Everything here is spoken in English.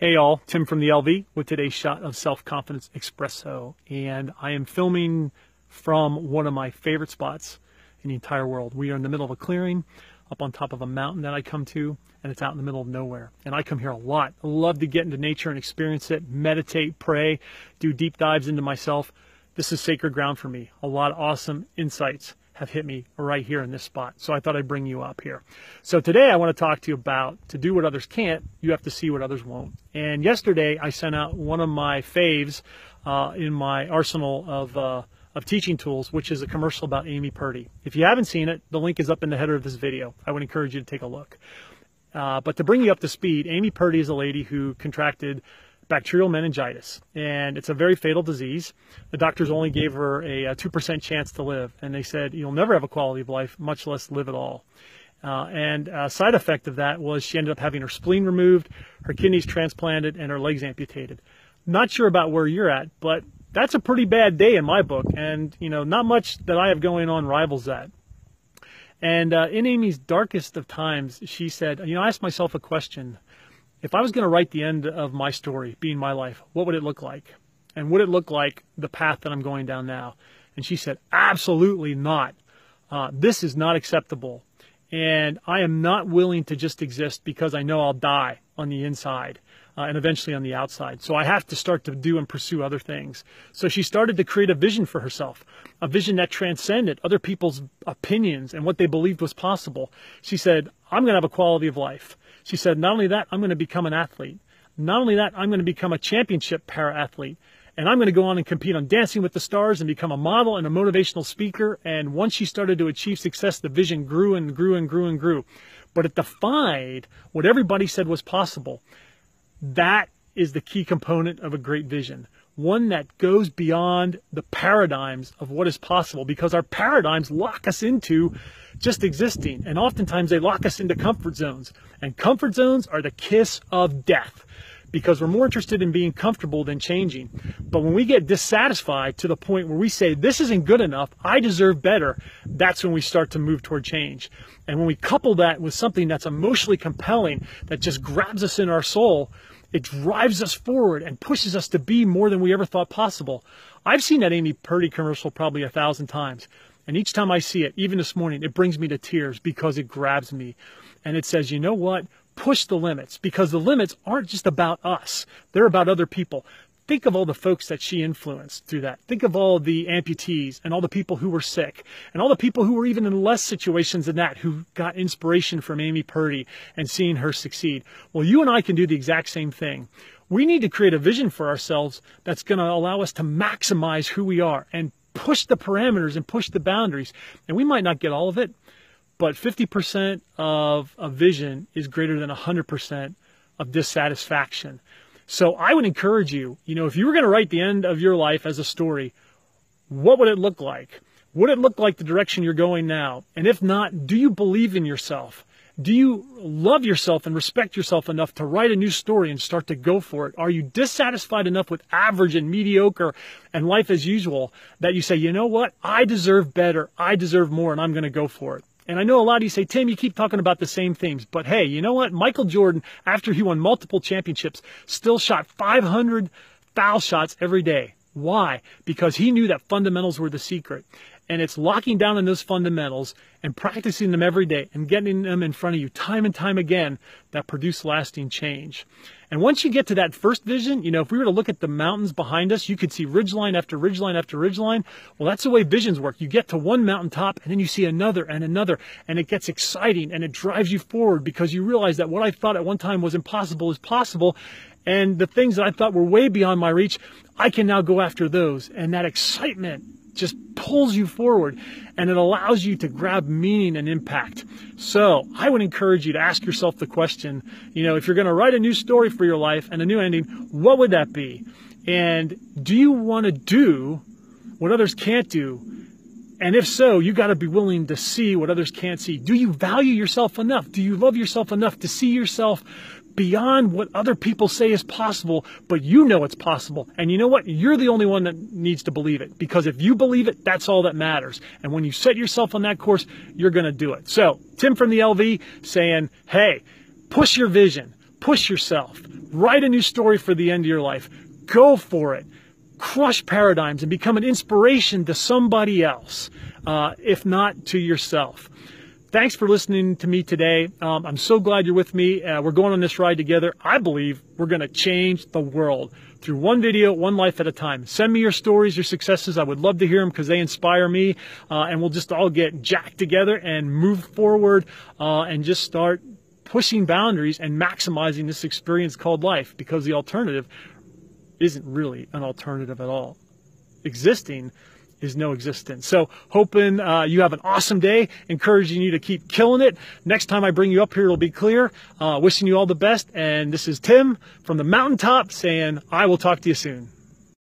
Hey all, Tim from the LV with today's shot of Self-Confidence Espresso, and I am filming from one of my favorite spots in the entire world. We are in the middle of a clearing up on top of a mountain that I come to, and it's out in the middle of nowhere. And I come here a lot. I love to get into nature and experience it, meditate, pray, do deep dives into myself. This is sacred ground for me. A lot of awesome insights have hit me right here in this spot. So I thought I'd bring you up here. So today I want to talk to you about, to do what others can't, you have to see what others won't. And yesterday I sent out one of my faves in my arsenal of teaching tools, which is a commercial about Amy Purdy. If you haven't seen it, the link is up in the header of this video. I would encourage you to take a look. But to bring you up to speed, Amy Purdy is a lady who contracted bacterial meningitis, and it's a very fatal disease. The doctors only gave her a 2% chance to live, and they said you'll never have a quality of life, much less live at all. And a side effect of that was she ended up having her spleen removed, her kidneys transplanted, and her legs amputated. Not sure about where you're at, but that's a pretty bad day in my book, and not much that I have going on rivals that. And in Amy's darkest of times, she said, I asked myself a question. If I was going to write the end of my story, being my life, what would it look like? And would it look like the path that I'm going down now? And she said, absolutely not. This is not acceptable. And I am not willing to just exist because I know I'll die on the inside and eventually on the outside. So I have to start to do and pursue other things. So she started to create a vision for herself, a vision that transcended other people's opinions and what they believed was possible. She said, I'm going to have a quality of life. She said, not only that, I'm going to become an athlete. Not only that, I'm going to become a championship para-athlete. And I'm going to go on and compete on Dancing with the Stars and become a model and a motivational speaker. And once she started to achieve success, the vision grew and grew and grew and grew. But it defied what everybody said was possible. That is the key component of a great vision. One that goes beyond the paradigms of what is possible, because our paradigms lock us into just existing. And oftentimes they lock us into comfort zones. And comfort zones are the kiss of death, because we're more interested in being comfortable than changing. But when we get dissatisfied to the point where we say, this isn't good enough, I deserve better, that's when we start to move toward change. And when we couple that with something that's emotionally compelling, that just grabs us in our soul, it drives us forward and pushes us to be more than we ever thought possible. I've seen that Amy Purdy commercial probably 1,000 times. And each time I see it, even this morning, it brings me to tears because it grabs me. And it says, you know what? Push the limits, because the limits aren't just about us. They're about other people. Think of all the folks that she influenced through that. Think of all the amputees and all the people who were sick and all the people who were even in less situations than that, who got inspiration from Amy Purdy and seeing her succeed. Well, you and I can do the exact same thing. We need to create a vision for ourselves that's going to allow us to maximize who we are and push the parameters and push the boundaries. And we might not get all of it, but 50% of a vision is greater than 100% of dissatisfaction. So I would encourage you, if you were going to write the end of your life as a story, what would it look like? Would it look like the direction you're going now? And if not, do you believe in yourself? Do you love yourself and respect yourself enough to write a new story and start to go for it? Are you dissatisfied enough with average and mediocre and life as usual that you say, you know what? I deserve better. I deserve more, and I'm going to go for it. And I know a lot of you say, Tim, you keep talking about the same things. But hey, you know what? Michael Jordan, after he won multiple championships, still shot 500 foul shots every day. Why? Because he knew that fundamentals were the secret. And it's locking down on those fundamentals and practicing them every day and getting them in front of you time and time again that produce lasting change. And once you get to that first vision, if we were to look at the mountains behind us, you could see ridgeline after ridgeline after ridgeline. Well, that's the way visions work. You get to one mountaintop and then you see another and another, and it gets exciting and it drives you forward because you realize that what I thought at one time was impossible is possible. And the things that I thought were way beyond my reach, I can now go after those. And that excitement just pulls you forward, and it allows you to grab meaning and impact. So I would encourage you to ask yourself the question, if you're going to write a new story for your life and a new ending, what would that be? And do you want to do what others can't do? And if so, you got to be willing to see what others can't see. Do you value yourself enough? Do you love yourself enough to see yourself beyond what other people say is possible, but you know it's possible? And you know what? You're the only one that needs to believe it, because if you believe it, that's all that matters. And when you set yourself on that course, you're going to do it. So Tim from the LV saying, hey, push your vision, push yourself, Write a new story for the end of your life. Go for it. Crush paradigms and become an inspiration to somebody else, if not to yourself. Thanks for listening to me today. I'm so glad you're with me. We're going on this ride together. I believe we're going to change the world through one video, one life at a time. Send me your stories, your successes. I would love to hear them because they inspire me. And we'll just all get jacked together and move forward and just start pushing boundaries and maximizing this experience called life, because the alternative isn't really an alternative at all. Existing is no existence. So hoping you have an awesome day, encouraging you to keep killing it. Next time I bring you up here, it'll be clear. Wishing you all the best. And this is Tim from the mountaintop saying, I will talk to you soon.